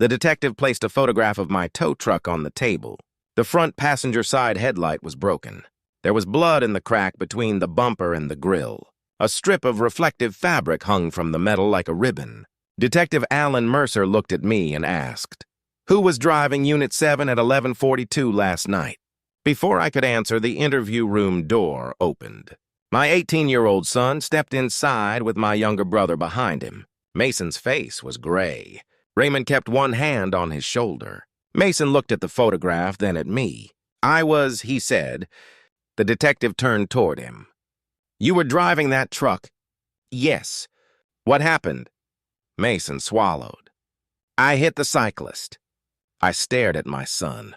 The detective placed a photograph of my tow truck on the table. The front passenger side headlight was broken. There was blood in the crack between the bumper and the grill. A strip of reflective fabric hung from the metal like a ribbon. Detective Alan Mercer looked at me and asked, "Who was driving Unit 7 at 11:42 last night?" Before I could answer, the interview room door opened. My 18-year-old son stepped inside with my younger brother behind him. Mason's face was gray. Raymond kept one hand on his shoulder. Mason looked at the photograph, then at me. He said. The detective turned toward him. "You were driving that truck?" "Yes." "What happened?" Mason swallowed. "I hit the cyclist." I stared at my son.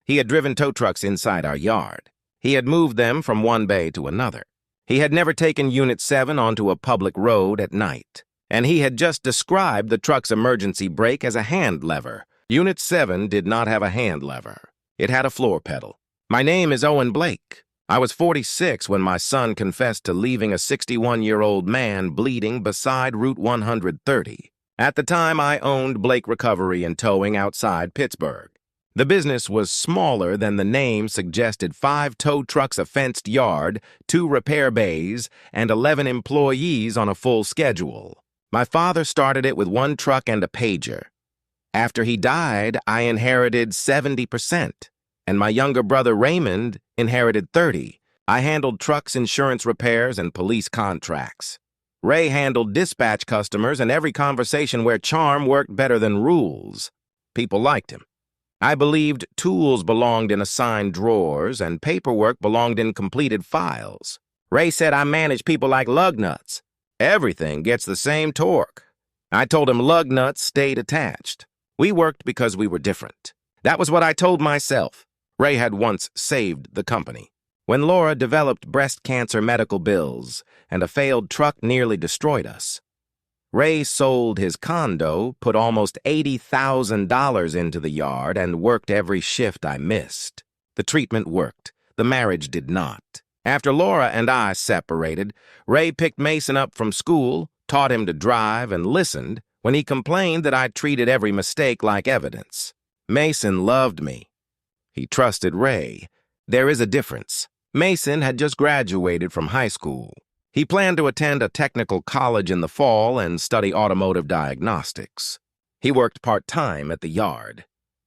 He had driven tow trucks inside our yard. He had moved them from one bay to another. He had never taken Unit 7 onto a public road at night. And he had just described the truck's emergency brake as a hand lever. Unit 7 did not have a hand lever. It had a floor pedal. "My name is Owen Blake. I was 46 when my son confessed to leaving a 61-year-old man bleeding beside Route 130. At the time, I owned Blake Recovery and Towing outside Pittsburgh. The business was smaller than the name suggested: 5 tow trucks, a fenced yard, 2 repair bays, and 11 employees on a full schedule. My father started it with 1 truck and a pager. After he died, I inherited 70%, and my younger brother Raymond inherited 30%. I handled trucks, insurance repairs, and police contracts. Ray handled dispatch customers and every conversation where charm worked better than rules. People liked him. I believed tools belonged in assigned drawers and paperwork belonged in completed files. Ray said I managed people like lug nuts. Everything gets the same torque. I told him lug nuts stayed attached. We worked because we were different. That was what I told myself. Ray had once saved the company. When Laura developed breast cancer medical bills and a failed truck nearly destroyed us, Ray sold his condo, put almost $80,000 into the yard, and worked every shift I missed. The treatment worked. The marriage did not. After Laura and I separated, Ray picked Mason up from school, taught him to drive, and listened when he complained that I treated every mistake like evidence. Mason loved me. He trusted Ray. There is a difference. Mason had just graduated from high school. He planned to attend a technical college in the fall and study automotive diagnostics. He worked part-time at the yard.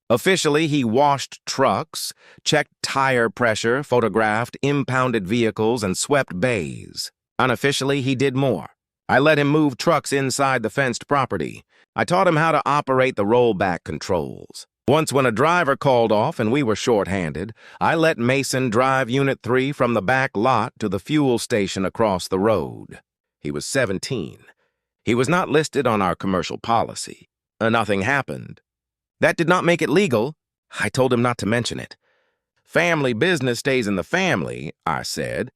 Officially, he washed trucks, checked tire pressure, photographed impounded vehicles, and swept bays. Unofficially, he did more. I let him move trucks inside the fenced property. I taught him how to operate the rollback controls. Once, when a driver called off and we were short-handed, I let Mason drive Unit 3 from the back lot to the fuel station across the road. He was 17. He was not listed on our commercial policy. Nothing happened. That did not make it legal. I told him not to mention it. Family business stays in the family, I said.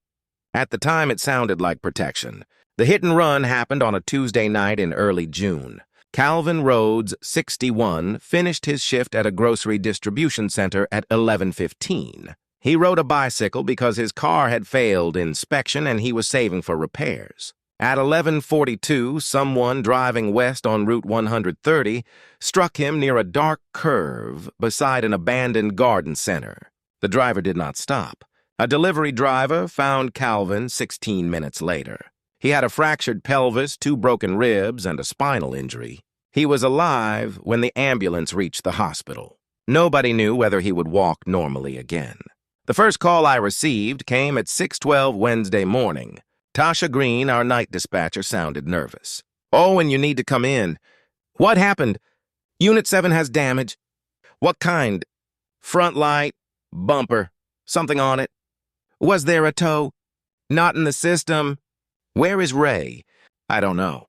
At the time, it sounded like protection. The hit and run happened on a Tuesday night in early June. Calvin Rhodes, 61, finished his shift at a grocery distribution center at 11:15. He rode a bicycle because his car had failed inspection and he was saving for repairs. At 11:42, someone driving west on Route 130 struck him near a dark curve beside an abandoned garden center. The driver did not stop. A delivery driver found Calvin 16 minutes later. He had a fractured pelvis, 2 broken ribs, and a spinal injury. He was alive when the ambulance reached the hospital. Nobody knew whether he would walk normally again. The first call I received came at 6:12 Wednesday morning. Tasha Green, our night dispatcher, sounded nervous. "Owen, you need to come in." "What happened?" "Unit 7 has damage." "What kind?" "Front light, bumper, something on it." "Was there a tow?" "Not in the system." "Where is Ray?" "I don't know."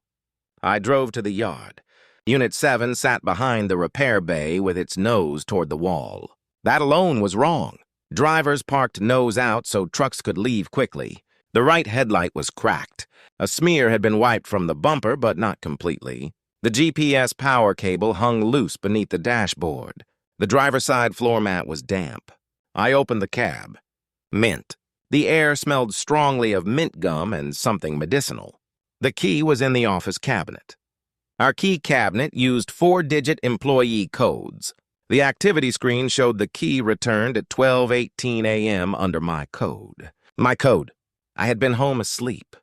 I drove to the yard. Unit 7 sat behind the repair bay with its nose toward the wall. That alone was wrong. Drivers parked nose out so trucks could leave quickly. The right headlight was cracked. A smear had been wiped from the bumper, but not completely. The GPS power cable hung loose beneath the dashboard. The driver's side floor mat was damp. I opened the cab. Mint. The air smelled strongly of mint gum and something medicinal. The key was in the office cabinet. Our key cabinet used 4-digit employee codes. The activity screen showed the key returned at 12:18 a.m. under my code. My code. I had been home asleep.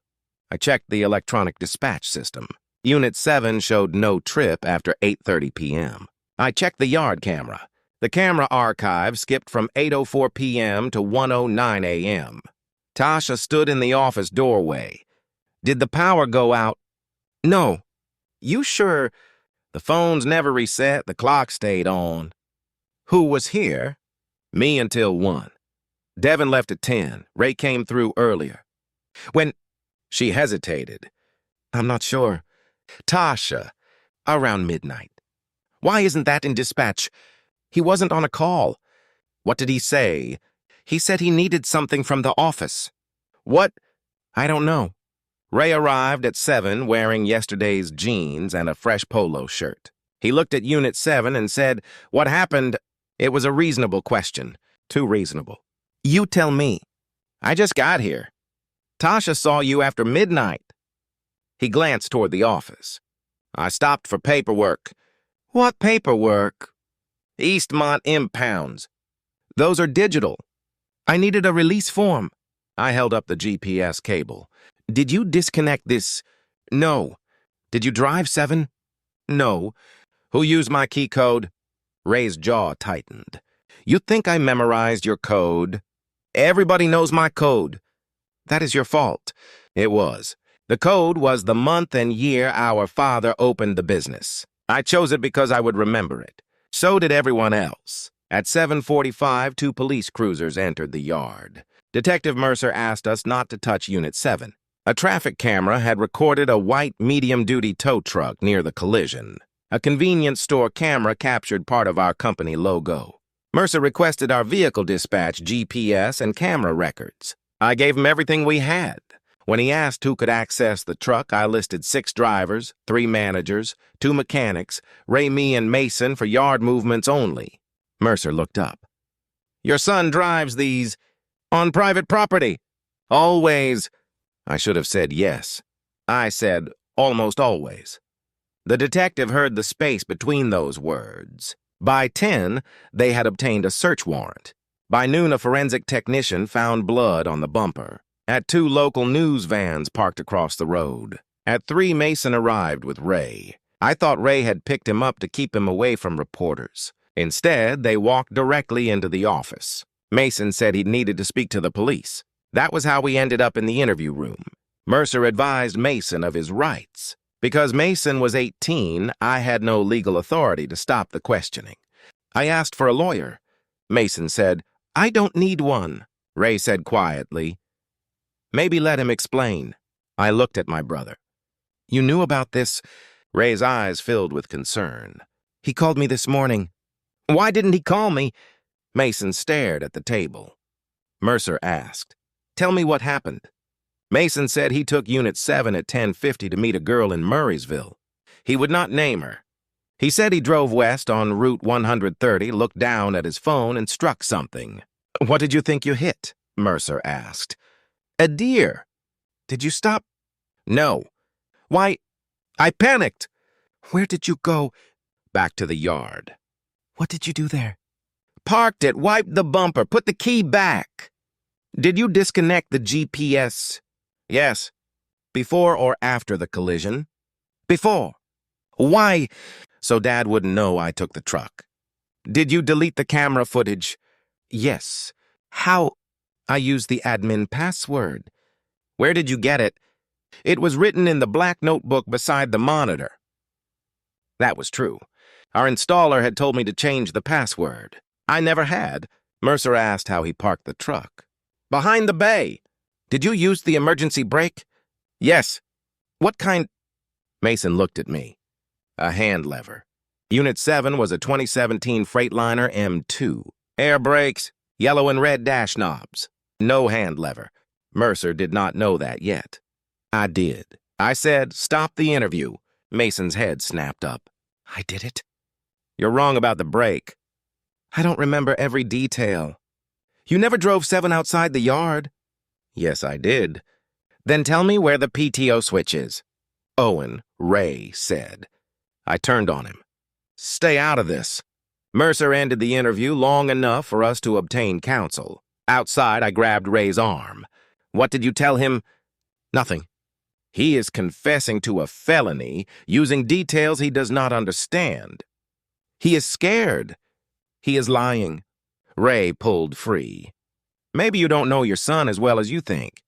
I checked the electronic dispatch system. Unit 7 showed no trip after 8:30 p.m. I checked the yard camera. The camera archive skipped from 8:04 p.m. to 1:09 a.m. Tasha stood in the office doorway. Did the power go out? No. You sure? The phones never reset, the clock stayed on. Who was here? Me until 1. Devin left at 10. Ray came through earlier. When? She hesitated. I'm not sure. Tasha, around midnight. Why isn't that in dispatch? He wasn't on a call. What did he say? He said he needed something from the office. What? I don't know. Ray arrived at 7 wearing yesterday's jeans and a fresh polo shirt. He looked at Unit 7 and said, "What happened?" It was a reasonable question. Too reasonable. You tell me. I just got here. Tasha saw you after midnight. He glanced toward the office. I stopped for paperwork. What paperwork? Eastmont impounds. Those are digital. I needed a release form. I held up the GPS cable. Did you disconnect this? No. Did you drive 7? No. Who used my key code? Ray's jaw tightened. You think I memorized your code? Everybody knows my code. That is your fault. It was. The code was the month and year our father opened the business. I chose it because I would remember it. So did everyone else. At 7:45, 2 police cruisers entered the yard. Detective Mercer asked us not to touch Unit 7. A traffic camera had recorded a white medium-duty tow truck near the collision. A convenience store camera captured part of our company logo. Mercer requested our vehicle dispatch GPS and camera records. I gave him everything we had. When he asked who could access the truck, I listed 6 drivers, 3 managers, 2 mechanics, Ray, me, and Mason for yard movements only. Mercer looked up. Your son drives these on private property. Always. I should have said yes. I said almost always. The detective heard the space between those words. By 10, they had obtained a search warrant. By noon, a forensic technician found blood on the bumper. At 2, local news vans parked across the road. At 3, Mason arrived with Ray. I thought Ray had picked him up to keep him away from reporters. Instead, they walked directly into the office. Mason said he needed to speak to the police. That was how we ended up in the interview room. Mercer advised Mason of his rights. Because Mason was 18, I had no legal authority to stop the questioning. I asked for a lawyer. Mason said, I don't need one. Ray said quietly, maybe let him explain. I looked at my brother. You knew about this? Ray's eyes filled with concern. He called me this morning. Why didn't he call me? Mason stared at the table. Mercer asked, tell me what happened. Mason said he took Unit 7 at 10:50 to meet a girl in Murraysville. He would not name her. He said he drove west on Route 130, looked down at his phone, and struck something. What did you think you hit? Mercer asked. A deer. Did you stop? No. Why, I panicked. Where did you go? Back to the yard. What did you do there? Parked it, wiped the bumper, put the key back. Did you disconnect the GPS? Yes. Before or after the collision? Before. Why? So Dad wouldn't know I took the truck. Did you delete the camera footage? Yes. How? I used the admin password. Where did you get it? It was written in the black notebook beside the monitor. That was true. Our installer had told me to change the password. I never had. Mercer asked how he parked the truck. Behind the bay. Did you use the emergency brake? Yes. What kind? Mason looked at me. A hand lever. Unit 7 was a 2017 Freightliner M2. Air brakes, yellow and red dash knobs. No hand lever. Mercer did not know that yet. I did. I said, stop the interview. Mason's head snapped up. I did it? You're wrong about the brake. I don't remember every detail. You never drove 7 outside the yard? Yes, I did. Then tell me where the PTO switch is. Owen, Ray said. I turned on him. Stay out of this. Mercer ended the interview long enough for us to obtain counsel. Outside, I grabbed Ray's arm. What did you tell him? Nothing. He is confessing to a felony using details he does not understand. He is scared. He is lying. Ray pulled free. Maybe you don't know your son as well as you think.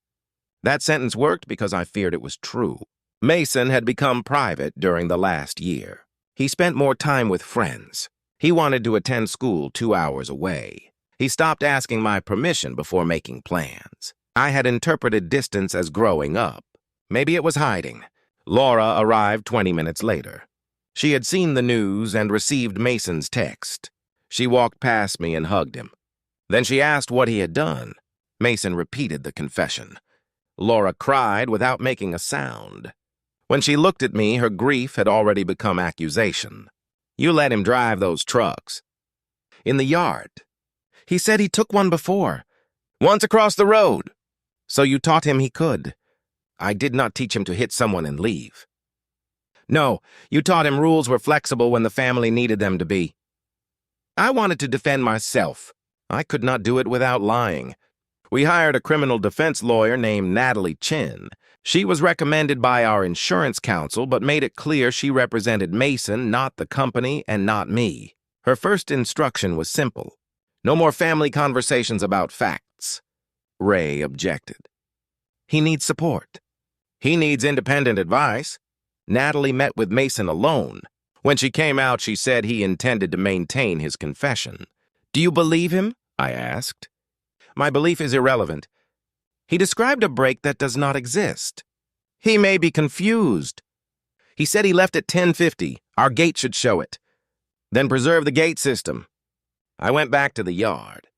That sentence worked because I feared it was true. Mason had become private during the last year. He spent more time with friends. He wanted to attend school 2 hours away. He stopped asking my permission before making plans. I had interpreted distance as growing up. Maybe it was hiding. Laura arrived 20 minutes later. She had seen the news and received Mason's text. She walked past me and hugged him. Then she asked what he had done. Mason repeated the confession. Laura cried without making a sound. When she looked at me, her grief had already become accusation. You let him drive those trucks. In the yard. He said he took one before. Once across the road. So you taught him he could. I did not teach him to hit someone and leave. No, you taught him rules were flexible when the family needed them to be. I wanted to defend myself. I could not do it without lying. We hired a criminal defense lawyer named Natalie Chin. She was recommended by our insurance counsel, but made it clear she represented Mason, not the company, and not me. Her first instruction was simple. No more family conversations about facts. Ray objected. He needs support. He needs independent advice. Natalie met with Mason alone. When she came out, she said he intended to maintain his confession. Do you believe him? I asked. My belief is irrelevant. He described a break that does not exist. He may be confused. He said he left at 10:50. Our gate should show it. Then preserve the gate system. I went back to the yard.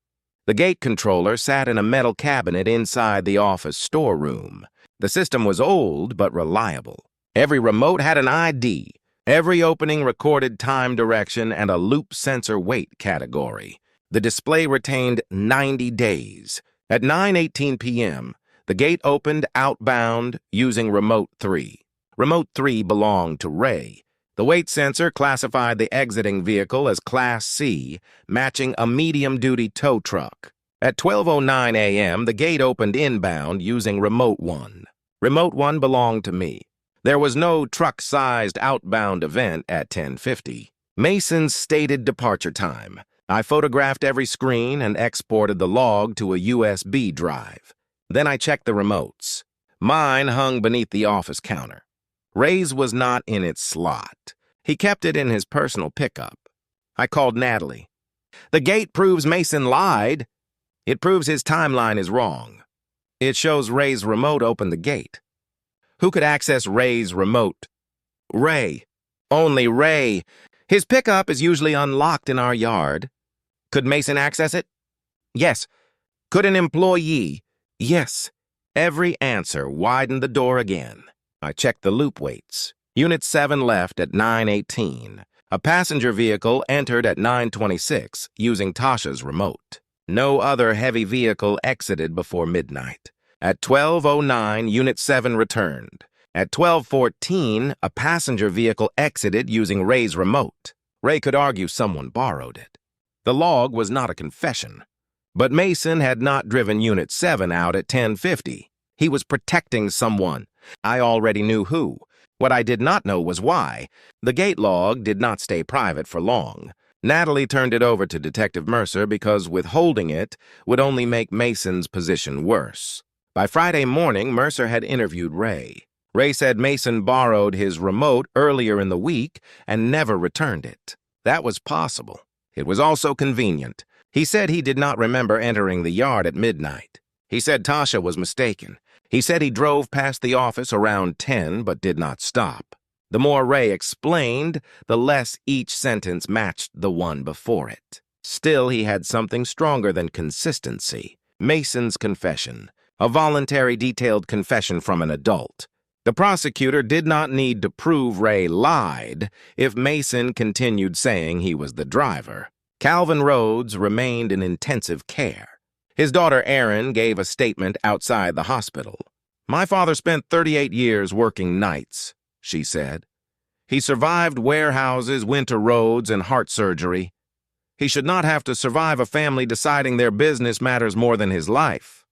The gate controller sat in a metal cabinet inside the office storeroom. The system was old but reliable. Every remote had an ID. Every opening recorded time direction and a loop sensor weight category. The display retained 90 days. At 9:18 p.m., the gate opened outbound using Remote 3. Remote 3 belonged to Ray. The weight sensor classified the exiting vehicle as Class C, matching a medium-duty tow truck. At 12:09 a.m., the gate opened inbound using Remote 1. Remote 1 belonged to me. There was no truck-sized outbound event at 10:50. Mason's stated departure time. I photographed every screen and exported the log to a USB drive. Then I checked the remotes. Mine hung beneath the office counter. Ray's was not in its slot. He kept it in his personal pickup. I called Natalie. The gate proves Mason lied. It proves his timeline is wrong. It shows Ray's remote opened the gate. Who could access Ray's remote? Ray. Only Ray. His pickup is usually unlocked in our yard. Could Mason access it? Yes. Could an employee? Yes. Every answer widened the door again. I checked the loop weights. Unit 7 left at 9:18. A passenger vehicle entered at 9:26 using Tasha's remote. No other heavy vehicle exited before midnight. At 12:09, Unit 7 returned. At 12:14, a passenger vehicle exited using Ray's remote. Ray could argue someone borrowed it. The log was not a confession. But Mason had not driven Unit 7 out at 10:50. He was protecting someone. I already knew who. What I did not know was why. The gate log did not stay private for long. Natalie turned it over to Detective Mercer because withholding it would only make Mason's position worse. By Friday morning, Mercer had interviewed Ray. Ray said Mason borrowed his remote earlier in the week and never returned it. That was possible. It was also convenient. He said he did not remember entering the yard at midnight. He said Tasha was mistaken. He said he drove past the office around 10 but did not stop. The more Ray explained, the less each sentence matched the one before it. Still, he had something stronger than consistency. Mason's confession. A voluntary detailed confession from an adult. The prosecutor did not need to prove Ray lied if Mason continued saying he was the driver. Calvin Rhodes remained in intensive care. His daughter Erin gave a statement outside the hospital. My father spent 38 years working nights, she said. He survived warehouses, winter roads, and heart surgery. He should not have to survive a family deciding their business matters more than his life.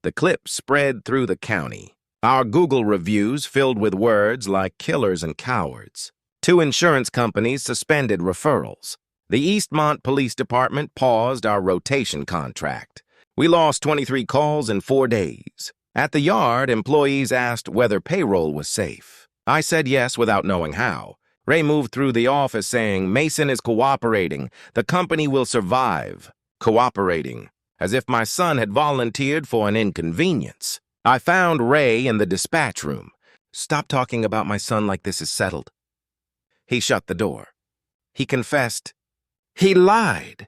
The clip spread through the county. Our Google reviews filled with words like killers and cowards. 2 insurance companies suspended referrals. The Eastmont Police Department paused our rotation contract. We lost 23 calls in 4 days. At the yard, employees asked whether payroll was safe. I said yes without knowing how. Ray moved through the office saying, "Mason is cooperating. The company will survive." Cooperating, as if my son had volunteered for an inconvenience. I found Ray in the dispatch room. "Stop talking about my son like this is settled." He shut the door. He confessed. He lied.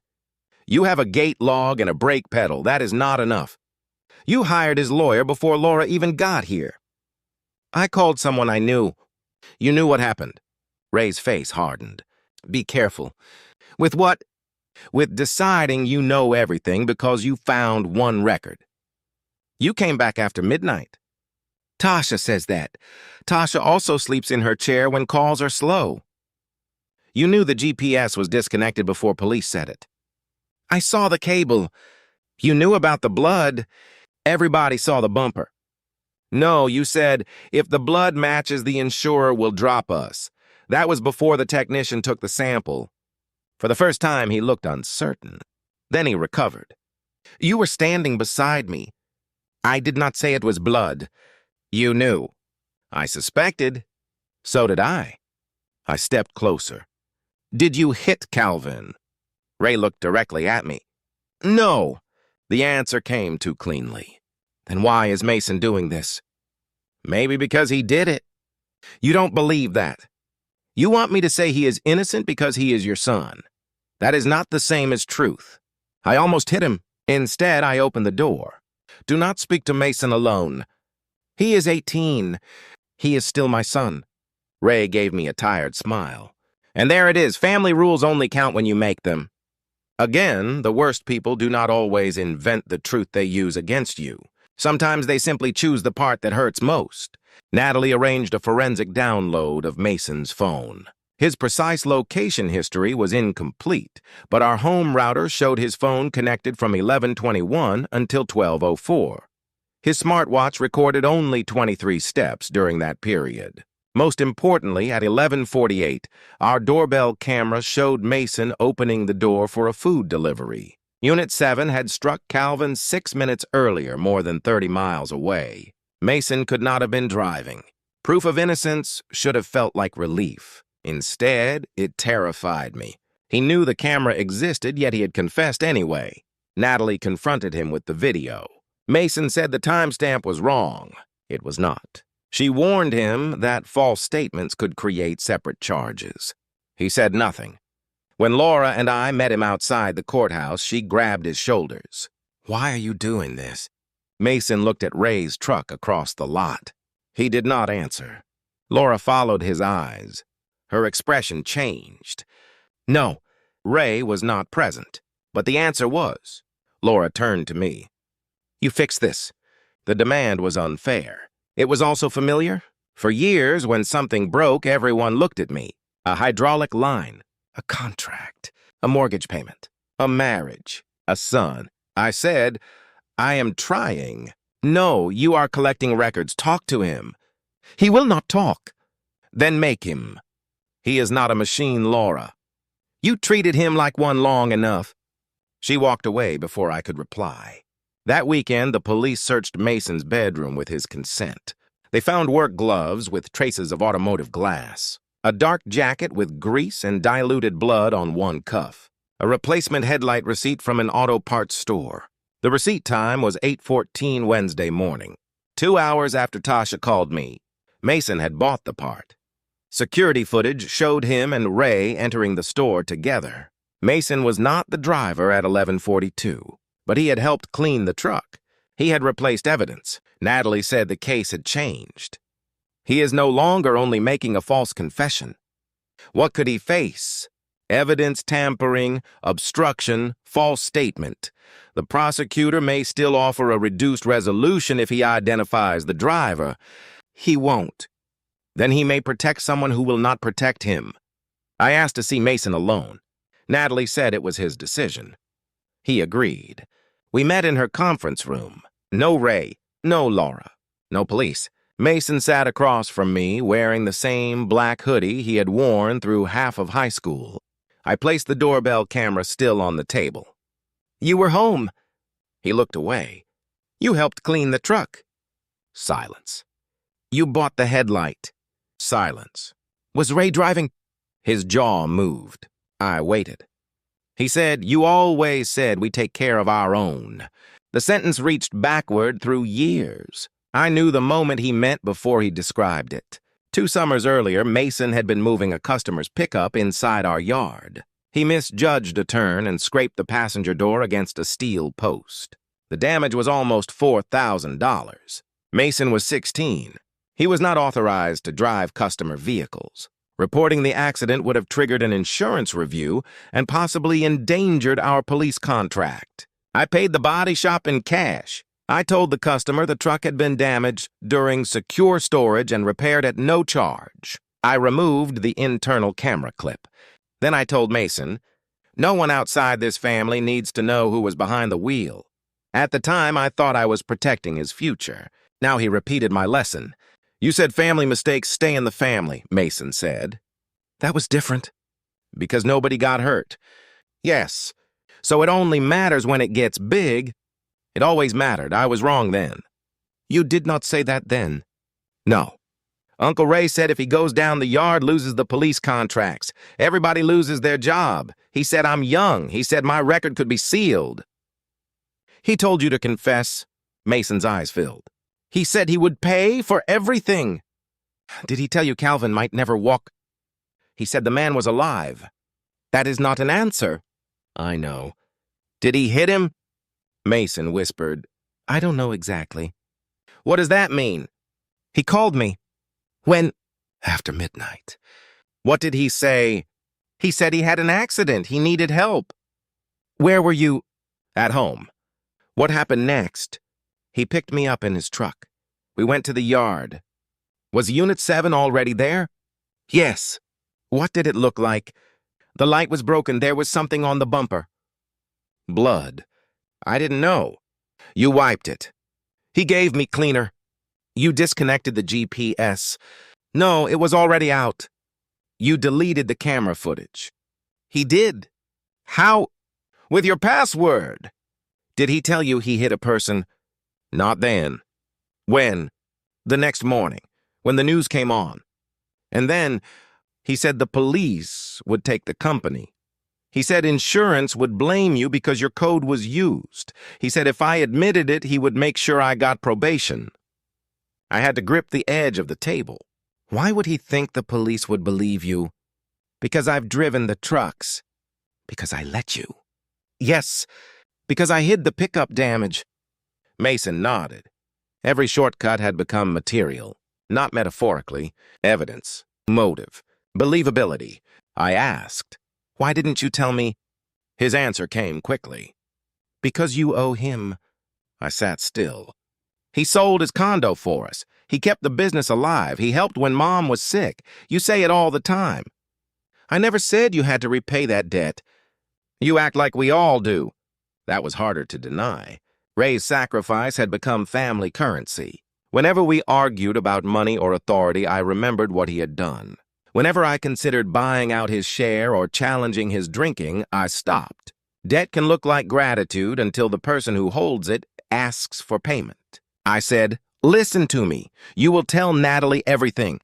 "You have a gate log and a brake pedal. That is not enough. You hired his lawyer before Laura even got here." "I called someone I knew." "You knew what happened." Ray's face hardened. "Be careful." "With what?" "With deciding you know everything because you found one record. You came back after midnight." "Tasha says that. Tasha also sleeps in her chair when calls are slow." "You knew the GPS was disconnected before police said it." "I saw the cable." "You knew about the blood." "Everybody saw the bumper." "No, you said, if the blood matches, the insurer will drop us." That was before the technician took the sample. For the first time, he looked uncertain. Then he recovered. "You were standing beside me." "I did not say it was blood." "You knew." "I suspected." "So did I." I stepped closer. "Did you hit Calvin?" Ray looked directly at me. "No." The answer came too cleanly. "Then why is Mason doing this?" "Maybe because he did it." "You don't believe that. You want me to say he is innocent because he is your son. That is not the same as truth. I almost hit him. Instead, I opened the door. Do not speak to Mason alone. He is 18. He is still my son." Ray gave me a tired smile. "And there it is. Family rules only count when you make them." Again, the worst people do not always invent the truth they use against you. Sometimes they simply choose the part that hurts most. Natalie arranged a forensic download of Mason's phone. His precise location history was incomplete, but our home router showed his phone connected from 11:21 until 12:04. His smartwatch recorded only 23 steps during that period. Most importantly, at 11:48, our doorbell camera showed Mason opening the door for a food delivery. Unit 7 had struck Calvin 6 minutes earlier, more than 30 miles away. Mason could not have been driving. Proof of innocence should have felt like relief. Instead, it terrified me. He knew the camera existed, yet he had confessed anyway. Natalie confronted him with the video. Mason said the timestamp was wrong. It was not. She warned him that false statements could create separate charges. He said nothing. When Laura and I met him outside the courthouse, she grabbed his shoulders. "Why are you doing this?" Mason looked at Ray's truck across the lot. He did not answer. Laura followed his eyes. Her expression changed. "No." Ray was not present, but the answer was. Laura turned to me. "You fix this." The demand was unfair. It was also familiar. For years, when something broke, everyone looked at me. A hydraulic line, a contract, a mortgage payment, a marriage, a son. I said, "I am trying." "No, you are collecting records. Talk to him." "He will not talk." "Then make him." "He is not a machine, Laura." "You treated him like one long enough." She walked away before I could reply. That weekend, the police searched Mason's bedroom with his consent. They found work gloves with traces of automotive glass, a dark jacket with grease and diluted blood on one cuff, a replacement headlight receipt from an auto parts store. The receipt time was 8:14 Wednesday morning. 2 hours after Tasha called me, Mason had bought the part. Security footage showed him and Ray entering the store together. Mason was not the driver at 11:42, but he had helped clean the truck. He had replaced evidence. Natalie said the case had changed. He is no longer only making a false confession. What could he face? Evidence tampering, obstruction, false statement. The prosecutor may still offer a reduced resolution if he identifies the driver. He won't. Then he may protect someone who will not protect him. I asked to see Mason alone. Natalie said it was his decision. He agreed. We met in her conference room. No Ray, no Laura, no police. Mason sat across from me, wearing the same black hoodie he had worn through half of high school. I placed the doorbell camera still on the table. "You were home." He looked away. "You helped clean the truck." Silence. "You bought the headlight." Silence. "Was Ray driving?" His jaw moved. I waited. He said, "You always said we take care of our own." The sentence reached backward through years. I knew the moment he meant before he described it. 2 summers earlier, Mason had been moving a customer's pickup inside our yard. He misjudged a turn and scraped the passenger door against a steel post. The damage was almost $4,000. Mason was 16. He was not authorized to drive customer vehicles. Reporting the accident would have triggered an insurance review and possibly endangered our police contract. I paid the body shop in cash. I told the customer the truck had been damaged during secure storage and repaired at no charge. I removed the internal camera clip. Then I told Mason, "No one outside this family needs to know who was behind the wheel." At the time, I thought I was protecting his future. Now he repeated my lesson. "You said family mistakes stay in the family," Mason said. That was different. Because nobody got hurt. Yes. So it only matters when it gets big. It always mattered. I was wrong then. You did not say that then. No. Uncle Ray said if he goes down the yard, loses the police contracts. Everybody loses their job. He said I'm young. He said my record could be sealed. He told you to confess. Mason's eyes filled. He said he would pay for everything. Did he tell you Calvin might never walk? He said the man was alive. That is not an answer. I know. Did he hit him? Mason whispered, I don't know exactly. What does that mean? He called me. When? After midnight. What did he say? He said he had an accident. He needed help. Where were you? At home. What happened next? He picked me up in his truck. We went to the yard. Was Unit 7 already there? Yes. What did it look like? The light was broken. There was something on the bumper. Blood. I didn't know. You wiped it. He gave me cleaner. You disconnected the GPS. No, it was already out. You deleted the camera footage. He did. How? With your password. Did he tell you he hit a person? Not then. When? The next morning, when the news came on. And then, he said the police would take the company. He said insurance would blame you because your code was used. He said if I admitted it, he would make sure I got probation. I had to grip the edge of the table. Why would he think the police would believe you? Because I've driven the trucks. Because I let you. Yes, because I hid the pickup damage. Mason nodded. Every shortcut had become material, not metaphorically, evidence, motive, believability. I asked, why didn't you tell me? His answer came quickly. Because you owe him. I sat still. He sold his condo for us. He kept the business alive. He helped when Mom was sick. You say it all the time. I never said you had to repay that debt. You act like we all do. That was harder to deny. Ray's sacrifice had become family currency. Whenever we argued about money or authority, I remembered what he had done. Whenever I considered buying out his share or challenging his drinking, I stopped. Debt can look like gratitude until the person who holds it asks for payment. I said, listen to me. You will tell Natalie everything.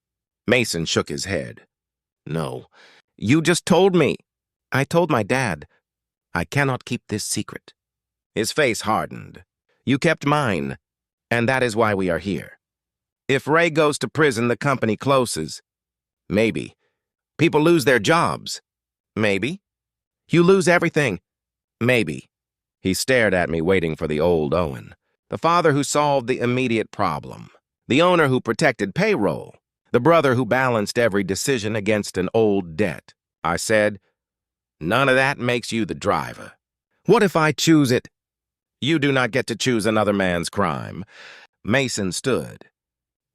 Mason shook his head. No, you just told me. I told my dad. I cannot keep this secret. His face hardened. You kept mine, and that is why we are here. If Ray goes to prison, the company closes. Maybe. People lose their jobs. Maybe. You lose everything. Maybe. He stared at me, waiting for the old Owen. The father who solved the immediate problem. The owner who protected payroll. The brother who balanced every decision against an old debt. I said, none of that makes you the driver. What if I choose it? You do not get to choose another man's crime. Mason stood.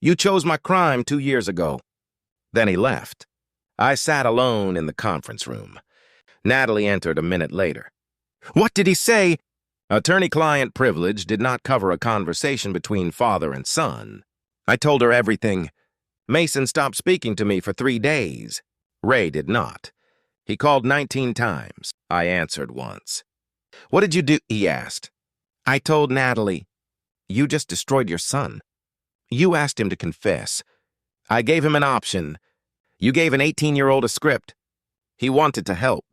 You chose my crime 2 years ago. Then he left. I sat alone in the conference room. Natalie entered a minute later. "What did he say?" Attorney-client privilege did not cover a conversation between father and son. I told her everything. Mason stopped speaking to me for 3 days. Ray did not. He called 19 times. I answered once. "What did you do?" he asked. I told Natalie, "You just destroyed your son. You asked him to confess. I gave him an option. You gave an 18-year-old a script. He wanted to help.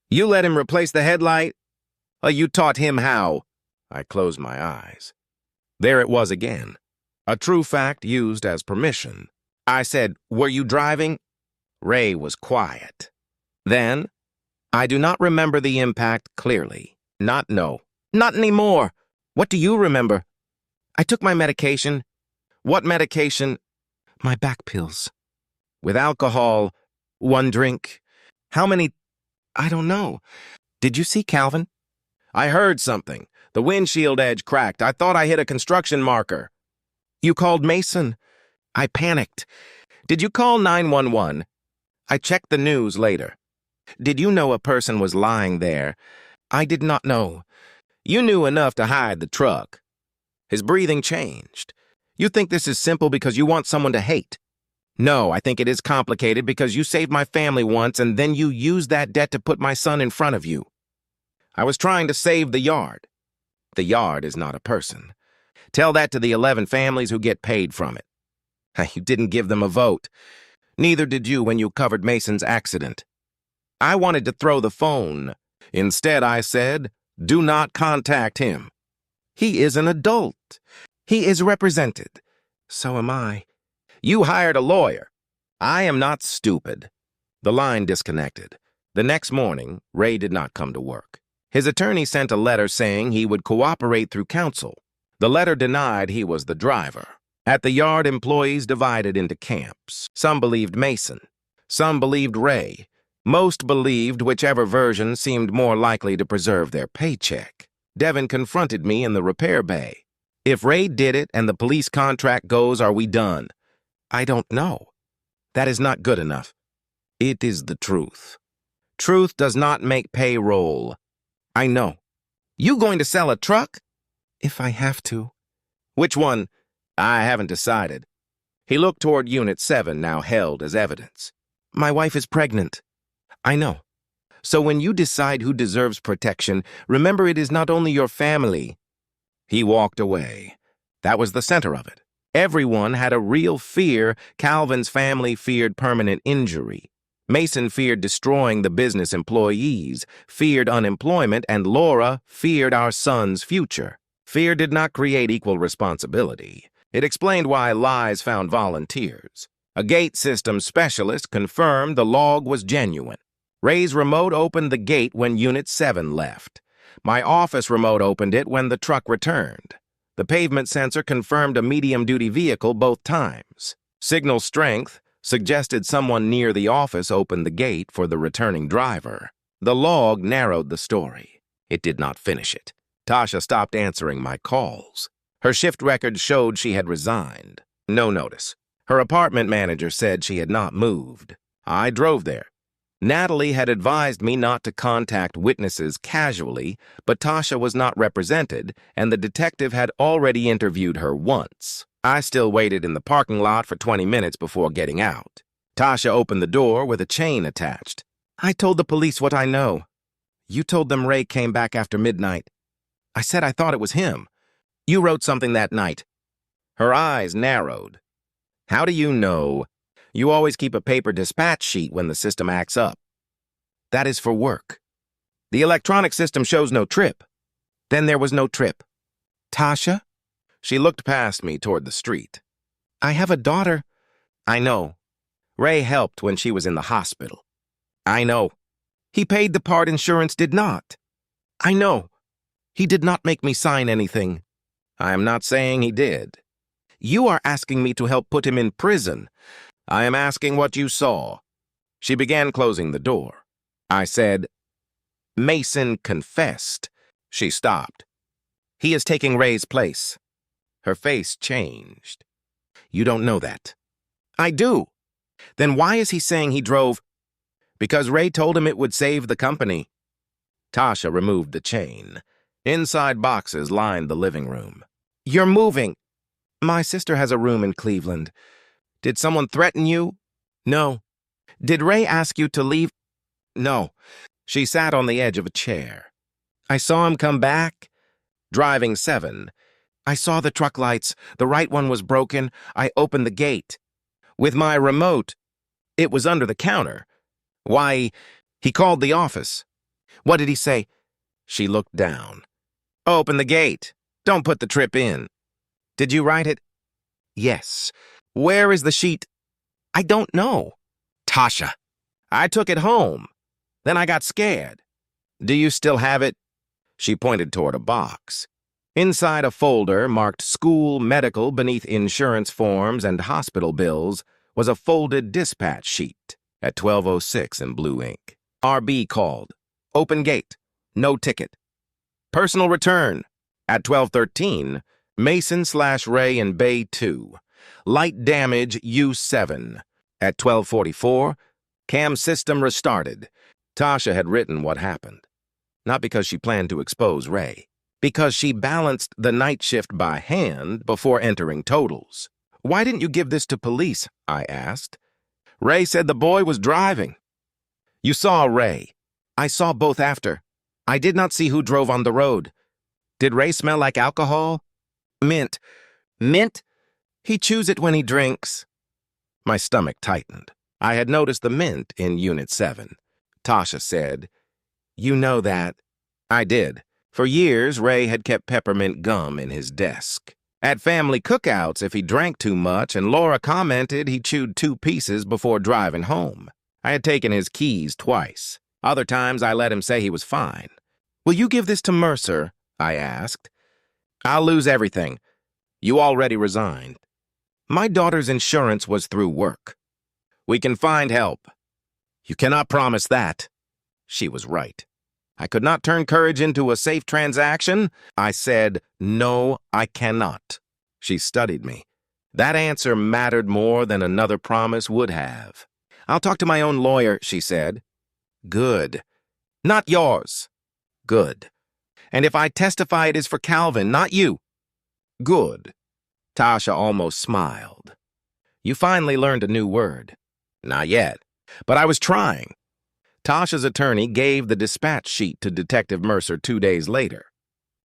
You let him replace the headlight? You taught him how." I closed my eyes. There it was again. A true fact used as permission. I said, "Were you driving?" Ray was quiet. Then, "I do not remember the impact clearly." Not anymore. What do you remember?" "I took my medication." "What medication?" "My back pills." "With alcohol, 1 drink. How many?" "I don't know. Did you see Calvin?" "I heard something. The windshield edge cracked. I thought I hit a construction marker." "You called Mason." "I panicked." "Did you call 911? "I checked the news later." "Did you know a person was lying there?" "I did not know." "You knew enough to hide the truck." His breathing changed. "You think this is simple because you want someone to hate?" "No, I think it is complicated because you saved my family once and then you used that debt to put my son in front of you." "I was trying to save the yard." "The yard is not a person. Tell that to the 11 families who get paid from it." "You didn't give them a vote. Neither did you when you covered Mason's accident." "I wanted to throw the phone. Instead, I said, 'Do not contact him.' He is an adult. He is represented. So am I." "You hired a lawyer." "I am not stupid." The line disconnected. The next morning, Ray did not come to work. His attorney sent a letter saying he would cooperate through counsel. The letter denied he was the driver. At the yard, employees divided into camps. Some believed Mason. Some believed Ray. Most believed whichever version seemed more likely to preserve their paycheck. Devin confronted me in the repair bay. "If Ray did it and the police contract goes, are we done?" "I don't know. That is not good enough." "It is the truth. Truth does not make payroll." "I know." "You going to sell a truck?" "If I have to." "Which one?" "I haven't decided." He looked toward Unit 7, now held as evidence. "My wife is pregnant." "I know. So when you decide who deserves protection, remember it is not only your family." He walked away. That was the center of it. Everyone had a real fear. Calvin's family feared permanent injury. Mason feared destroying the business employees, feared unemployment, and Laura feared our son's future. Fear did not create equal responsibility. It explained why lies found volunteers. A gate system specialist confirmed the log was genuine. Ray's remote opened the gate when Unit 7 left. My office remote opened it when the truck returned. The pavement sensor confirmed a medium-duty vehicle both times. Signal strength suggested someone near the office opened the gate for the returning driver. The log narrowed the story. It did not finish it. Tasha stopped answering my calls. Her shift record showed she had resigned. No notice. Her apartment manager said she had not moved. I drove there. Natalie had advised me not to contact witnesses casually, but Tasha was not represented, and the detective had already interviewed her once. I still waited in the parking lot for 20 minutes before getting out. Tasha opened the door with a chain attached. "I told the police what I know." "You told them Ray came back after midnight." "I said I thought it was him." "You wrote something that night." Her eyes narrowed. "How do you know?" "You always keep a paper dispatch sheet when the system acts up." "That is for work." "The electronic system shows no trip." "Then there was no trip." "Tasha?" She looked past me toward the street. "I have a daughter." "I know. Ray helped when she was in the hospital." "I know. He paid the part insurance did not." "I know. He did not make me sign anything." "I am not saying he did." "You are asking me to help put him in prison." "I am asking what you saw." She began closing the door. I said, "Mason confessed." She stopped. "He is taking Ray's place." Her face changed. "You don't know that." "I do." Then why is he saying he drove? Because Ray told him it would save the company. Tasha removed the chain. Inside boxes lined the living room. You're moving. My sister has a room in Cleveland. Did someone threaten you? No. Did Ray ask you to leave? No. She sat on the edge of a chair. I saw him come back. Driving 7. I saw the truck lights. The right one was broken. I opened the gate. With my remote. It was under the counter. Why, he called the office. What did he say? She looked down. Open the gate. Don't put the trip in. Did you write it? Yes. Where is the sheet? I don't know. Tasha. I took it home. Then I got scared. Do you still have it? She pointed toward a box. Inside a folder marked school, medical beneath insurance forms and hospital bills was a folded dispatch sheet at 12:06 in blue ink. RB called. Open gate. No ticket. Personal return. At 12:13, Mason/Ray in Bay 2. Light damage U7. At 12:44, cam system restarted. Tasha had written what happened. Not because she planned to expose Ray. Because she balanced the night shift by hand before entering totals. Why didn't you give this to police? I asked. Ray said the boy was driving. You saw Ray. I saw both after. I did not see who drove on the road. Did Ray smell like alcohol? Mint. Mint? He chews it when he drinks. My stomach tightened. I had noticed the mint in Unit 7. Tasha said, You know that. I did. For years, Ray had kept peppermint gum in his desk. At family cookouts, if he drank too much, and Laura commented he chewed 2 pieces before driving home. I had taken his keys twice. Other times, I let him say he was fine. Will you give this to Mercer? I asked. I'll lose everything. You already resigned. My daughter's insurance was through work. We can find help. You cannot promise that. She was right. I could not turn courage into a safe transaction. I said, no, I cannot. She studied me. That answer mattered more than another promise would have. I'll talk to my own lawyer, she said. Good. Not yours. Good. And if I testify, it is for Calvin, not you. Good. Tasha almost smiled. You finally learned a new word. Not yet, but I was trying. Tasha's attorney gave the dispatch sheet to Detective Mercer 2 days later.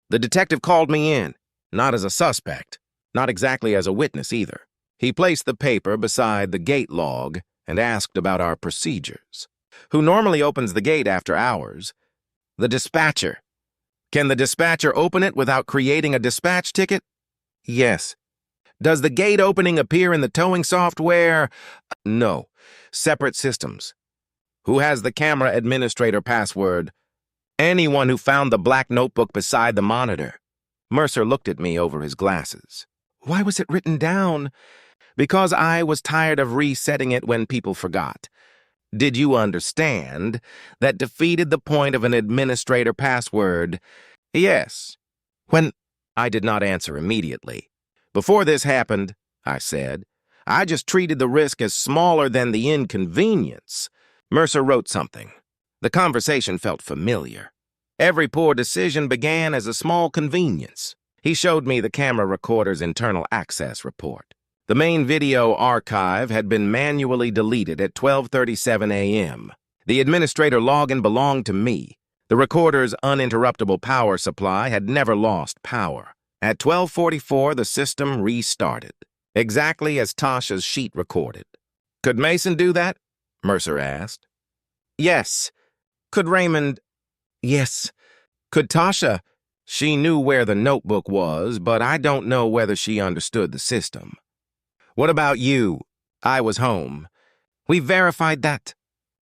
The detective called me in, not as a suspect, not exactly as a witness either. He placed the paper beside the gate log and asked about our procedures. Who normally opens the gate after hours? The dispatcher. Can the dispatcher open it without creating a dispatch ticket? Yes. Does the gate opening appear in the towing software? No. Separate systems. Who has the camera administrator password? Anyone who found the black notebook beside the monitor. Mercer looked at me over his glasses. Why was it written down? Because I was tired of resetting it when people forgot. Did you understand? That defeated the point of an administrator password. Yes. When I did not answer immediately. Before this happened, I said, I just treated the risk as smaller than the inconvenience. Mercer wrote something. The conversation felt familiar. Every poor decision began as a small convenience. He showed me the camera recorder's internal access report. The main video archive had been manually deleted at 12:37 a.m. The administrator login belonged to me. The recorder's uninterruptible power supply had never lost power. At 12:44, the system restarted, exactly as Tasha's sheet recorded. Could Mason do that? Mercer asked. Yes. Could Raymond? Yes. Could Tasha? She knew where the notebook was, but I don't know whether she understood the system. What about you? I was home. We verified that.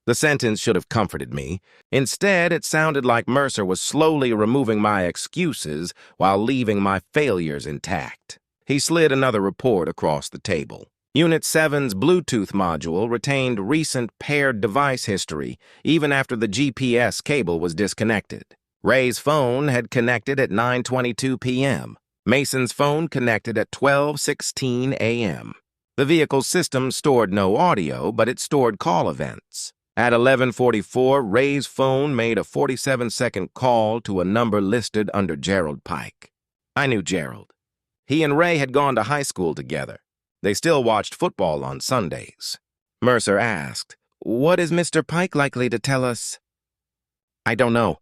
The sentence should have comforted me. Instead, it sounded like Mercer was slowly removing my excuses while leaving my failures intact. He slid another report across the table. Unit 7's Bluetooth module retained recent paired device history even after the GPS cable was disconnected. Ray's phone had connected at 9:22 p.m. Mason's phone connected at 12:16 a.m. The vehicle's system stored no audio, but it stored call events. At 11:44, Ray's phone made a 47-second call to a number listed under Gerald Pike. I knew Gerald. He and Ray had gone to high school together. They still watched football on Sundays. Mercer asked, "What is Mr. Pike likely to tell us?" "I don't know.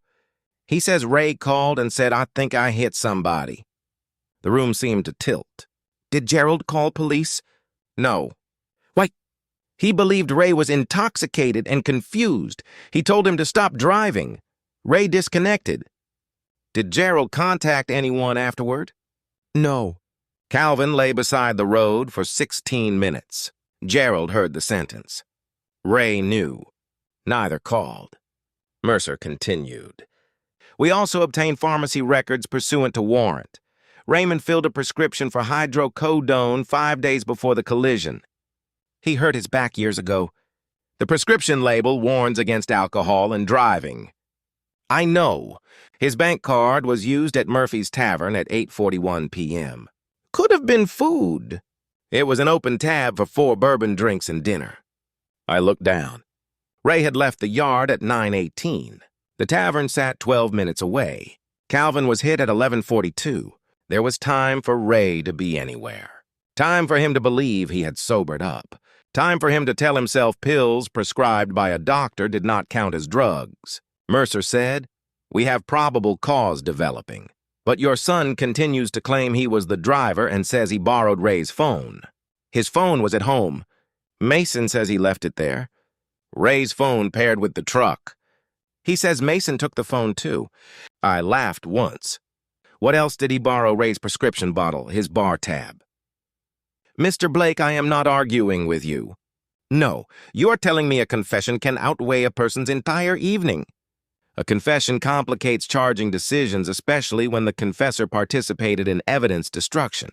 He says Ray called and said, 'I think I hit somebody.'" The room seemed to tilt. "Did Gerald call police?" "No." "Why, he believed Ray was intoxicated and confused. He told him to stop driving. Ray disconnected." "Did Gerald contact anyone afterward?" "No." Calvin lay beside the road for 16 minutes. Gerald heard the sentence. Ray knew. Neither called. Mercer continued. "We also obtained pharmacy records pursuant to warrant. Raymond filled a prescription for hydrocodone 5 days before the collision. He hurt his back years ago. The prescription label warns against alcohol and driving. I know. His bank card was used at Murphy's Tavern at 8:41 p.m. Could have been food. It was an open tab for 4 bourbon drinks and dinner." I looked down. Ray had left the yard at 9:18. The tavern sat 12 minutes away. Calvin was hit at 11:42. There was time for Ray to be anywhere. Time for him to believe he had sobered up. Time for him to tell himself pills prescribed by a doctor did not count as drugs. Mercer said, "We have probable cause developing. But your son continues to claim he was the driver and says he borrowed Ray's phone. His phone was at home. Mason says he left it there. Ray's phone paired with the truck. He says Mason took the phone too." I laughed once. "What else did he borrow Ray's prescription bottle, his bar tab?" "Mr. Blake, I am not arguing with you. No, you're telling me a confession can outweigh a person's entire evening. A confession complicates charging decisions, especially when the confessor participated in evidence destruction.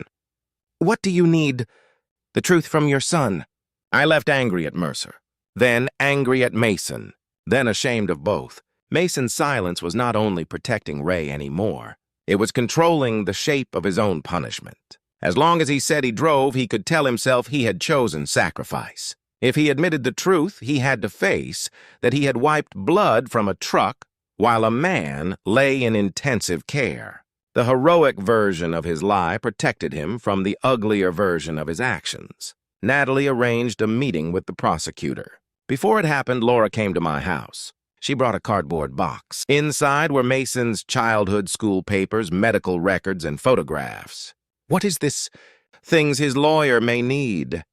What do you need? The truth from your son." I left angry at Mercer, then angry at Mason, then ashamed of both. Mason's silence was not only protecting Ray anymore, it was controlling the shape of his own punishment. As long as he said he drove, he could tell himself he had chosen sacrifice. If he admitted the truth, he had to face that he had wiped blood from a truck while a man lay in intensive care. The heroic version of his lie protected him from the uglier version of his actions. Natalie arranged a meeting with the prosecutor. Before it happened, Laura came to my house. She brought a cardboard box. Inside were Mason's childhood school papers, medical records, and photographs. "What is this? Things his lawyer may need."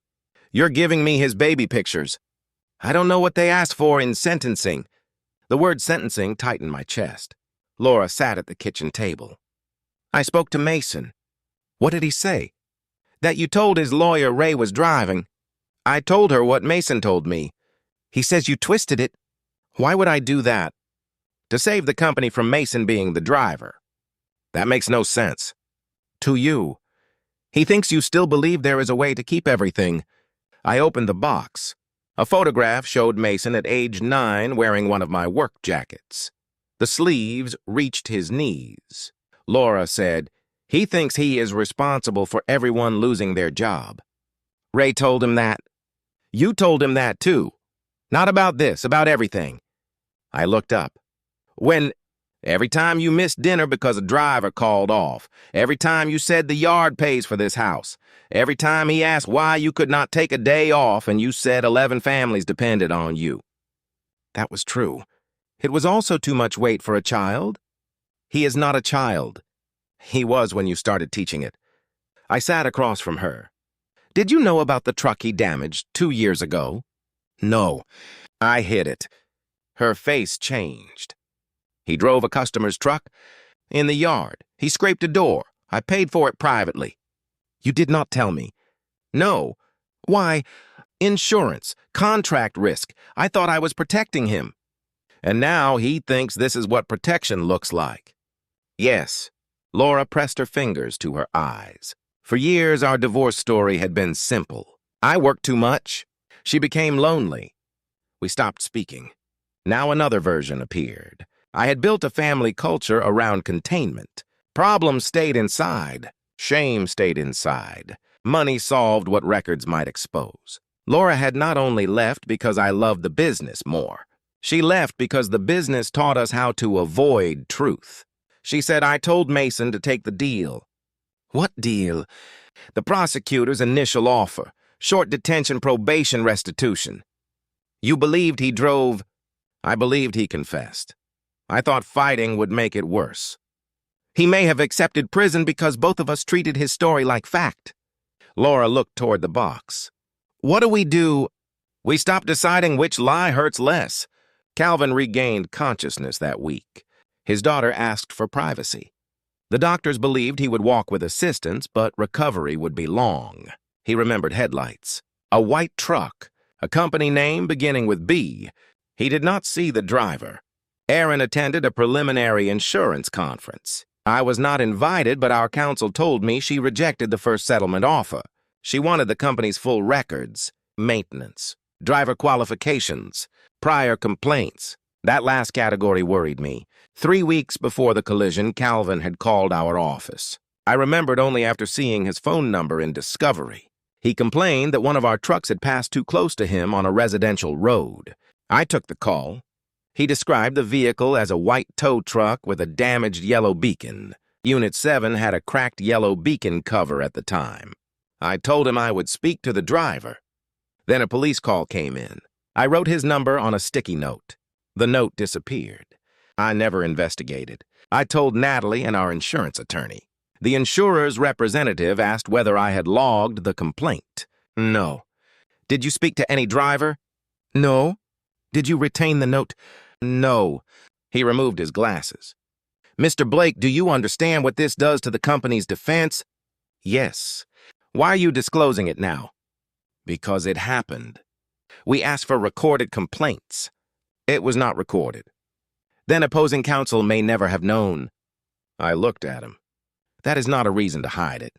"You're giving me his baby pictures." "I don't know what they asked for in sentencing." The word sentencing tightened my chest. Laura sat at the kitchen table. "I spoke to Mason." "What did he say?" "That you told his lawyer Ray was driving." "I told her what Mason told me." "He says you twisted it." "Why would I do that?" "To save the company from Mason being the driver." "That makes no sense." "To you. He thinks you still believe there is a way to keep everything." I opened the box. A photograph showed Mason at age 9 wearing one of my work jackets. The sleeves reached his knees. Laura said, "He thinks he is responsible for everyone losing their job." "Ray told him that." "You told him that too. Not about this, about everything." I looked up. Every time you missed dinner because a driver called off. Every time you said the yard pays for this house. Every time he asked why you could not take a day off and you said 11 families depended on you." That was true. It was also too much weight for a child. He is not a child. He was when you started teaching it. I sat across from her. "Did you know about the truck he damaged 2 years ago?" "No. I hit it." Her face changed. "He drove a customer's truck in the yard. He scraped a door. I paid for it privately." "You did not tell me." "No." "Why? Insurance, contract risk. I thought I was protecting him." "And now he thinks this is what protection looks like." "Yes." Laura pressed her fingers to her eyes. "For years, our divorce story had been simple. I worked too much. She became lonely. We stopped speaking. Now another version appeared. I had built a family culture around containment. Problems stayed inside. Shame stayed inside. Money solved what records might expose. Laura had not only left because I loved the business more. She left because the business taught us how to avoid truth. She said, I told Mason to take the deal. What deal? The prosecutor's initial offer. Short detention, probation, restitution. You believed he drove? I believed he confessed. I thought fighting would make it worse. He may have accepted prison because both of us treated his story like fact. Laura looked toward the box. What do we do? We stopped deciding which lie hurts less. Calvin regained consciousness that week. His daughter asked for privacy. The doctors believed he would walk with assistance, but recovery would be long. He remembered headlights. A white truck, a company name beginning with B. He did not see the driver. Erin attended a preliminary insurance conference. I was not invited, but our counsel told me she rejected the first settlement offer. She wanted the company's full records, maintenance, driver qualifications, prior complaints. That last category worried me. 3 weeks before the collision, Calvin had called our office. I remembered only after seeing his phone number in Discovery. He complained that one of our trucks had passed too close to him on a residential road. I took the call. He described the vehicle as a white tow truck with a damaged yellow beacon. Unit 7 had a cracked yellow beacon cover at the time. I told him I would speak to the driver. Then a police call came in. I wrote his number on a sticky note. The note disappeared. I never investigated. I told Natalie and our insurance attorney. The insurer's representative asked whether I had logged the complaint. No. Did you speak to any driver? No. Did you retain the note? No. He removed his glasses. Mr. Blake, do you understand what this does to the company's defense? Yes. Why are you disclosing it now? Because it happened. We asked for recorded complaints. It was not recorded. Then opposing counsel may never have known. I looked at him. That is not a reason to hide it.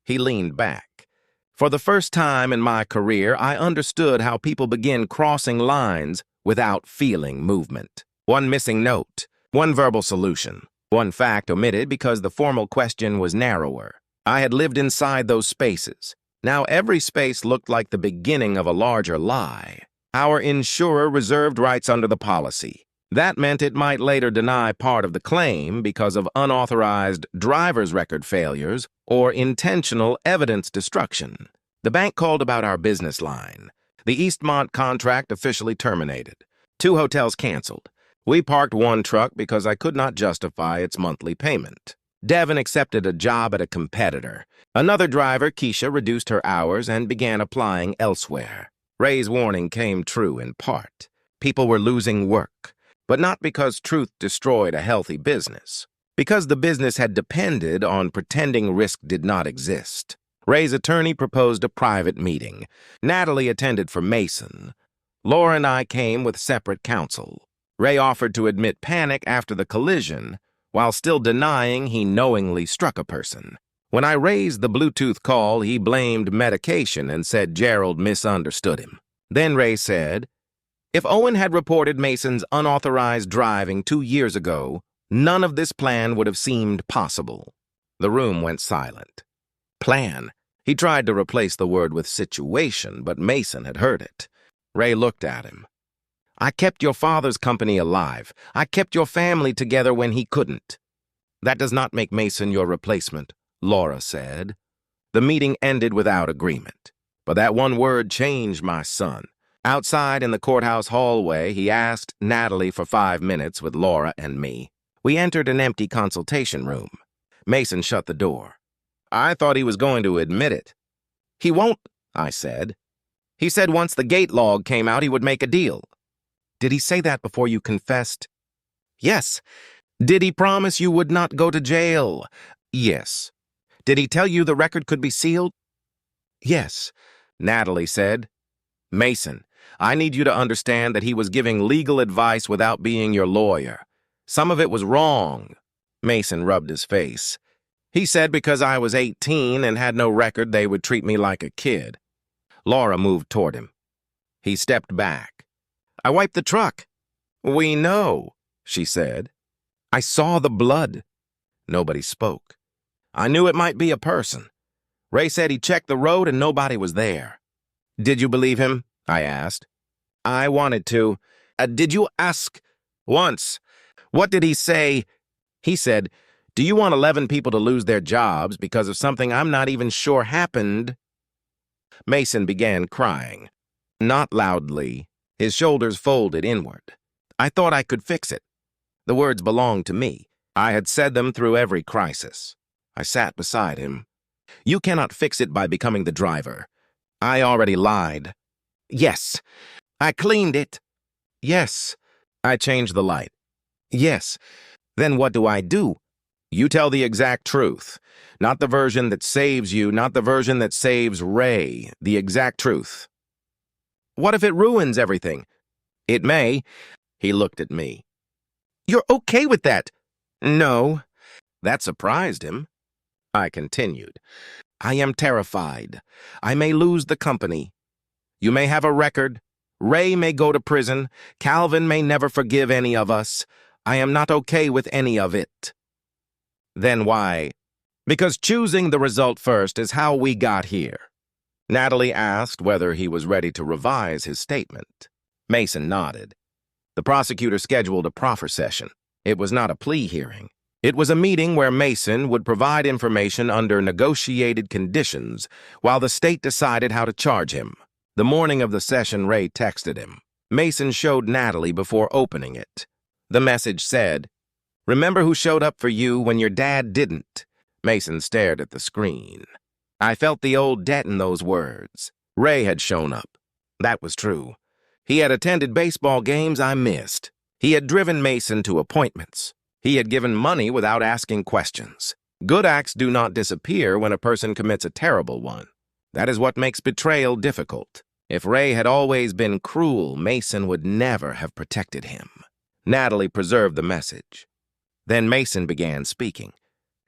He leaned back. For the first time in my career, I understood how people begin crossing lines without feeling movement. One missing note, one verbal solution, one fact omitted because the formal question was narrower. I had lived inside those spaces. Now every space looked like the beginning of a larger lie. Our insurer reserved rights under the policy. That meant it might later deny part of the claim because of unauthorized driver's record failures or intentional evidence destruction. The bank called about our business line. The Eastmont contract officially terminated. 2 hotels canceled. We parked one truck because I could not justify its monthly payment. Devin accepted a job at a competitor. Another driver, Keisha, reduced her hours and began applying elsewhere. Ray's warning came true in part. People were losing work. But not because truth destroyed a healthy business. Because the business had depended on pretending risk did not exist. Ray's attorney proposed a private meeting. Natalie attended for Mason. Laura and I came with separate counsel. Ray offered to admit panic after the collision, while still denying he knowingly struck a person. When I raised the Bluetooth call, he blamed medication and said Gerald misunderstood him. Then Ray said, if Owen had reported Mason's unauthorized driving 2 years ago, none of this plan would have seemed possible. The room went silent. Plan. He tried to replace the word with situation, but Mason had heard it. Ray looked at him. I kept your father's company alive. I kept your family together when he couldn't. That does not make Mason your replacement, Laura said. The meeting ended without agreement. But that one word changed my son. Outside in the courthouse hallway, he asked Natalie for 5 minutes with Laura and me. We entered an empty consultation room. Mason shut the door. I thought he was going to admit it. He won't, I said. He said once the gate log came out, he would make a deal. Did he say that before you confessed? Yes. Did he promise you would not go to jail? Yes. Did he tell you the record could be sealed? Yes, Natalie said. Mason, I need you to understand that he was giving legal advice without being your lawyer. Some of it was wrong. Mason rubbed his face. He said because I was 18 and had no record, they would treat me like a kid. Laura moved toward him. He stepped back. I wiped the truck. We know, she said. I saw the blood. Nobody spoke. I knew it might be a person. Ray said he checked the road and nobody was there. Did you believe him? I asked. I wanted to. Did you ask? Once. What did he say? He said, do you want 11 people to lose their jobs because of something I'm not even sure happened? Mason began crying. Not loudly. His shoulders folded inward. I thought I could fix it. The words belonged to me. I had said them through every crisis. I sat beside him. You cannot fix it by becoming the driver. I already lied. Yes. I cleaned it. Yes. I changed the light. Yes. Then what do I do? You tell the exact truth. Not the version that saves you, not the version that saves Ray. The exact truth. What if it ruins everything? It may. He looked at me. You're okay with that? No. That surprised him. I continued. I am terrified. I may lose the company. You may have a record. Ray may go to prison. Calvin may never forgive any of us. I am not okay with any of it. Then why? Because choosing the result first is how we got here. Natalie asked whether he was ready to revise his statement. Mason nodded. The prosecutor scheduled a proffer session. It was not a plea hearing. It was a meeting where Mason would provide information under negotiated conditions while the state decided how to charge him. The morning of the session, Ray texted him. Mason showed Natalie before opening it. The message said, "Remember who showed up for you when your dad didn't?" Mason stared at the screen. I felt the old debt in those words. Ray had shown up. That was true. He had attended baseball games I missed. He had driven Mason to appointments. He had given money without asking questions. Good acts do not disappear when a person commits a terrible one. That is what makes betrayal difficult. If Ray had always been cruel, Mason would never have protected him. Natalie preserved the message. Then Mason began speaking.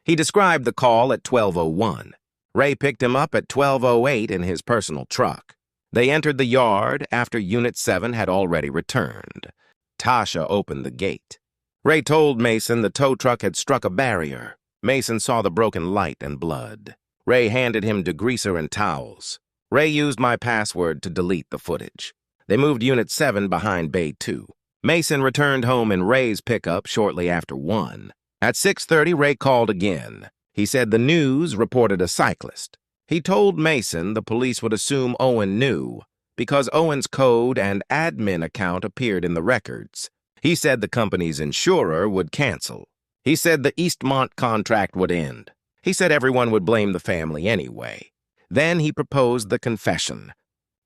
He described the call at 12:01. Ray picked him up at 12:08 in his personal truck. They entered the yard after Unit 7 had already returned. Tasha opened the gate. Ray told Mason the tow truck had struck a barrier. Mason saw the broken light and blood. Ray handed him degreaser and towels. Ray used my password to delete the footage. They moved Unit 7 behind Bay 2. Mason returned home in Ray's pickup shortly after 1. At 6:30, Ray called again. He said the news reported a cyclist. He told Mason the police would assume Owen knew because Owen's code and admin account appeared in the records. He said the company's insurer would cancel. He said the Eastmont contract would end. He said everyone would blame the family anyway. Then he proposed the confession.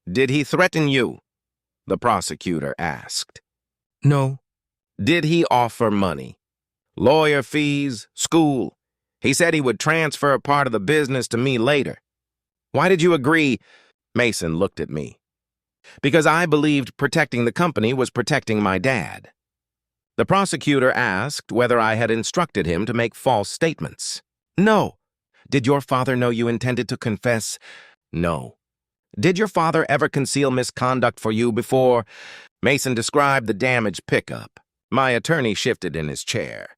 Did he threaten you? The prosecutor asked. No. Did he offer money? Lawyer fees, school? He said he would transfer part of the business to me later. Why did you agree? Mason looked at me. Because I believed protecting the company was protecting my dad. The prosecutor asked whether I had instructed him to make false statements. No. Did your father know you intended to confess? No. Did your father ever conceal misconduct for you before? Mason described the damaged pickup. My attorney shifted in his chair.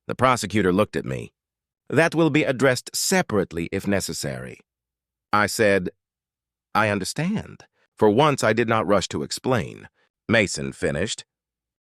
The prosecutor looked at me. That will be addressed separately if necessary. I said, I understand. For once, I did not rush to explain. Mason finished.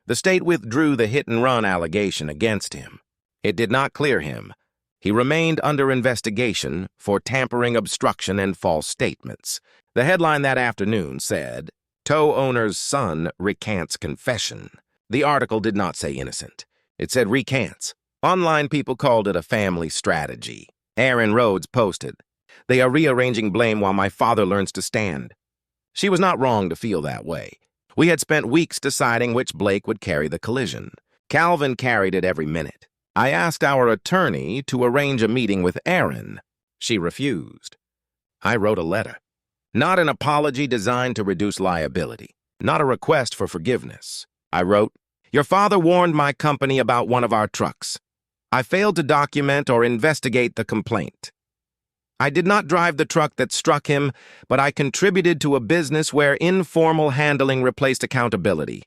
The state withdrew the hit-and-run allegation against him. It did not clear him. He remained under investigation for tampering, obstruction, and false statements. The headline that afternoon said, Tow owner's son recants confession. The article did not say innocent. It said recants. Online people called it a family strategy. Aaron Rhodes posted, They are rearranging blame while my father learns to stand. She was not wrong to feel that way. We had spent weeks deciding which Blake would carry the collision. Calvin carried it every minute. I asked our attorney to arrange a meeting with Aaron. She refused. I wrote a letter. Not an apology designed to reduce liability. Not a request for forgiveness. I wrote, Your father warned my company about one of our trucks. I failed to document or investigate the complaint. I did not drive the truck that struck him, but I contributed to a business where informal handling replaced accountability.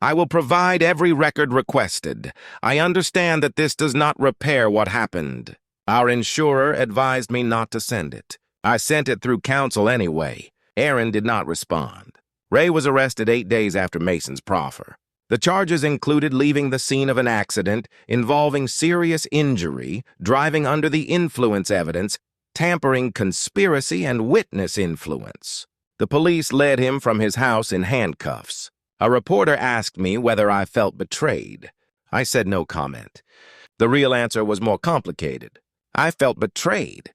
I will provide every record requested. I understand that this does not repair what happened. Our insurer advised me not to send it. I sent it through counsel anyway. Aaron did not respond. Ray was arrested 8 days after Mason's proffer. The charges included leaving the scene of an accident involving serious injury, driving under the influence evidence, tampering conspiracy, and witness influence. The police led him from his house in handcuffs. A reporter asked me whether I felt betrayed. I said no comment. The real answer was more complicated. I felt betrayed.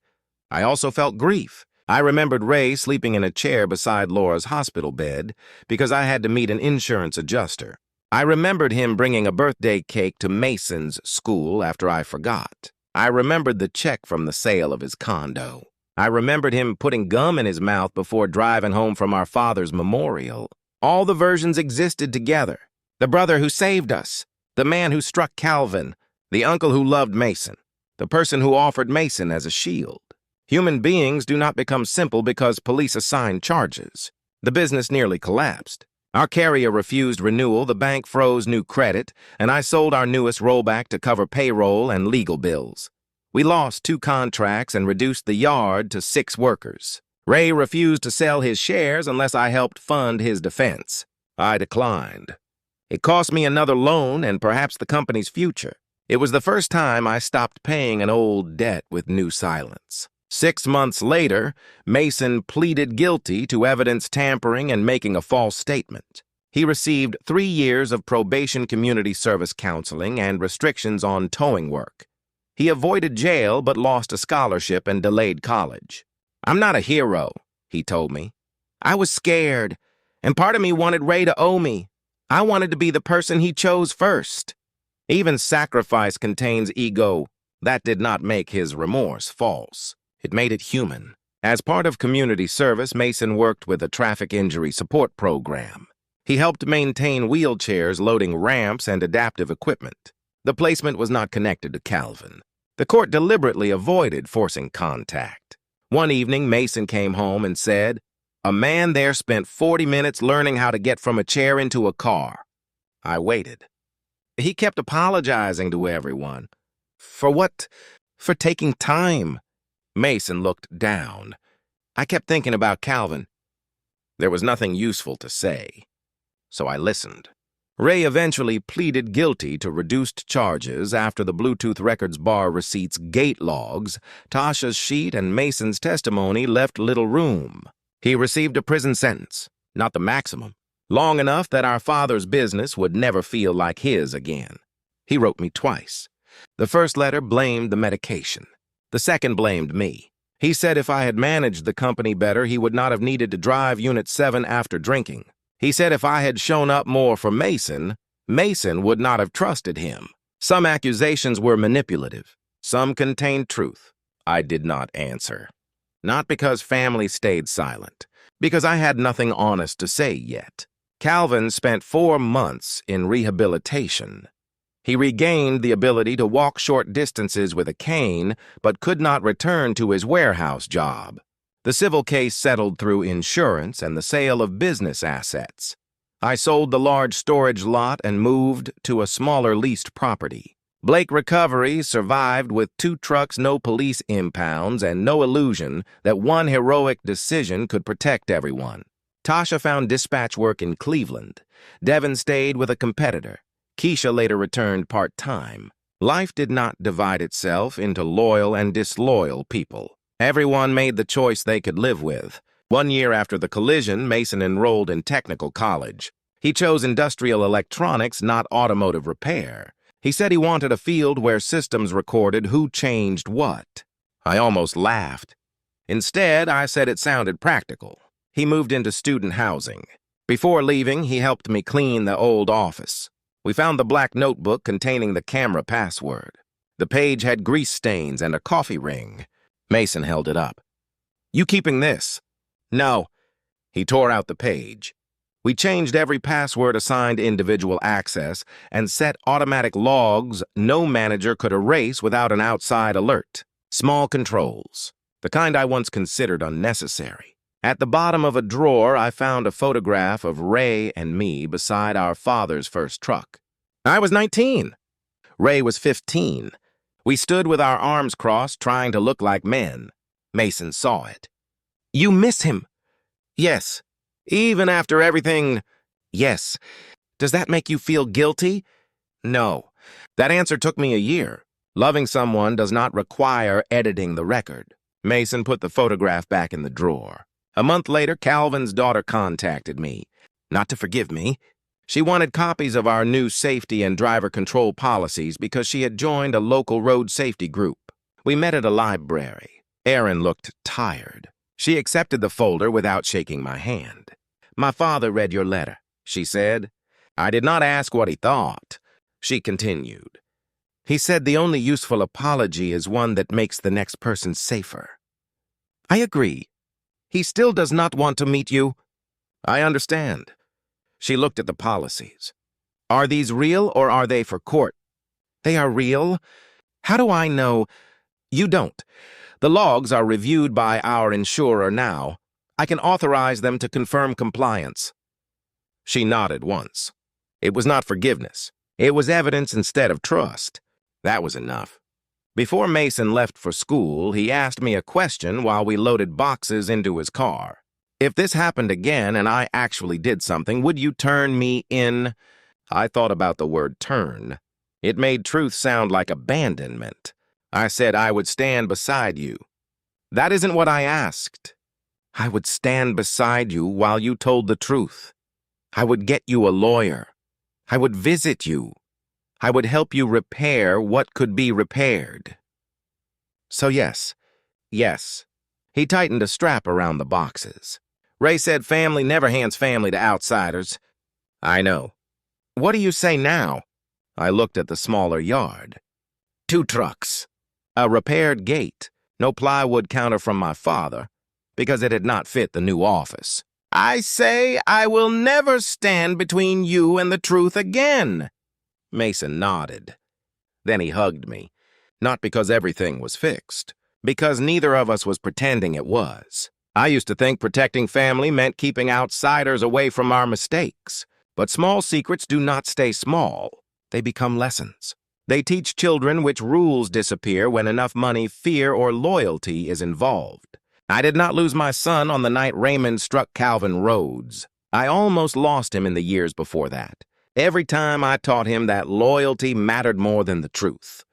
I also felt grief. I remembered Ray sleeping in a chair beside Laura's hospital bed because I had to meet an insurance adjuster. I remembered him bringing a birthday cake to Mason's school after I forgot. I remembered the check from the sale of his condo. I remembered him putting gum in his mouth before driving home from our father's memorial. All the versions existed together. The brother who saved us, the man who struck Calvin, the uncle who loved Mason, the person who offered Mason as a shield. Human beings do not become simple because police assign charges. The business nearly collapsed. Our carrier refused renewal, the bank froze new credit, and I sold our newest rollback to cover payroll and legal bills. We lost 2 contracts and reduced the yard to 6 workers. Ray refused to sell his shares unless I helped fund his defense. I declined. It cost me another loan and perhaps the company's future. It was the first time I stopped paying an old debt with new silence. 6 months later, Mason pleaded guilty to evidence tampering and making a false statement. He received 3 years of probation community service counseling and restrictions on towing work. He avoided jail but lost a scholarship and delayed college. "I'm not a hero," he told me. "I was scared, and part of me wanted Ray to owe me. I wanted to be the person he chose first." Even sacrifice contains ego. That did not make his remorse false. It made it human. As part of community service, Mason worked with a traffic injury support program. He helped maintain wheelchairs, loading ramps, and adaptive equipment. The placement was not connected to Calvin. The court deliberately avoided forcing contact. One evening, Mason came home and said, "A man there spent 40 minutes learning how to get from a chair into a car." I waited. He kept apologizing to everyone. For what? For taking time. Mason looked down. I kept thinking about Calvin. There was nothing useful to say, so I listened. Ray eventually pleaded guilty to reduced charges after the Bluetooth records bar receipts, gate logs, Tasha's sheet, and Mason's testimony left little room. He received a prison sentence, not the maximum, long enough that our father's business would never feel like his again. He wrote me twice. The first letter blamed the medication. The second blamed me. He said if I had managed the company better, he would not have needed to drive Unit 7 after drinking. He said if I had shown up more for Mason, Mason would not have trusted him. Some accusations were manipulative. Some contained truth. I did not answer. Not because family stayed silent, because I had nothing honest to say yet. Calvin spent 4 months in rehabilitation. He regained the ability to walk short distances with a cane, but could not return to his warehouse job. The civil case settled through insurance and the sale of business assets. I sold the large storage lot and moved to a smaller leased property. Blake Recovery survived with 2 trucks, no police impounds, and no illusion that one heroic decision could protect everyone. Tasha found dispatch work in Cleveland. Devin stayed with a competitor. Keisha later returned part-time. Life did not divide itself into loyal and disloyal people. Everyone made the choice they could live with. 1 year after the collision, Mason enrolled in technical college. He chose industrial electronics, not automotive repair. He said he wanted a field where systems recorded who changed what. I almost laughed. Instead, I said it sounded practical. He moved into student housing. Before leaving, he helped me clean the old office. We found the black notebook containing the camera password. The page had grease stains and a coffee ring. Mason held it up. "You keeping this?" "No." He tore out the page. We changed every password assigned individual access and set automatic logs no manager could erase without an outside alert. Small controls, the kind I once considered unnecessary. At the bottom of a drawer, I found a photograph of Ray and me beside our father's first truck. I was 19. Ray was 15. We stood with our arms crossed, trying to look like men. Mason saw it. You miss him? Yes. Even after everything? Yes. Does that make you feel guilty? No. That answer took me a year. Loving someone does not require editing the record. Mason put the photograph back in the drawer. A month later, Calvin's daughter contacted me. Not to forgive me. She wanted copies of our new safety and driver control policies because she had joined a local road safety group. We met at a library. Erin looked tired. She accepted the folder without shaking my hand. My father read your letter, she said. I did not ask what he thought. She continued. He said the only useful apology is one that makes the next person safer. I agree. He still does not want to meet you. I understand. She looked at the policies. Are these real or are they for court? They are real. How do I know? You don't. The logs are reviewed by our insurer now. I can authorize them to confirm compliance. She nodded once. It was not forgiveness. It was evidence instead of trust. That was enough. Before Mason left for school, he asked me a question while we loaded boxes into his car. If this happened again and I actually did something, would you turn me in? I thought about the word turn. It made truth sound like abandonment. I said I would stand beside you. That isn't what I asked. I would stand beside you while you told the truth. I would get you a lawyer. I would visit you. I would help you repair what could be repaired. So yes. He tightened a strap around the boxes. Ray said family never hands family to outsiders. I know. What do you say now? I looked at the smaller yard. 2 trucks. A repaired gate. No plywood counter from my father, because it had not fit the new office. I say I will never stand between you and the truth again. Mason nodded. Then he hugged me. Not because everything was fixed. Because neither of us was pretending it was. I used to think protecting family meant keeping outsiders away from our mistakes. But small secrets do not stay small. They become lessons. They teach children which rules disappear when enough money, fear, or loyalty is involved. I did not lose my son on the night Raymond struck Calvin Rhodes. I almost lost him in the years before that. Every time I taught him that loyalty mattered more than the truth.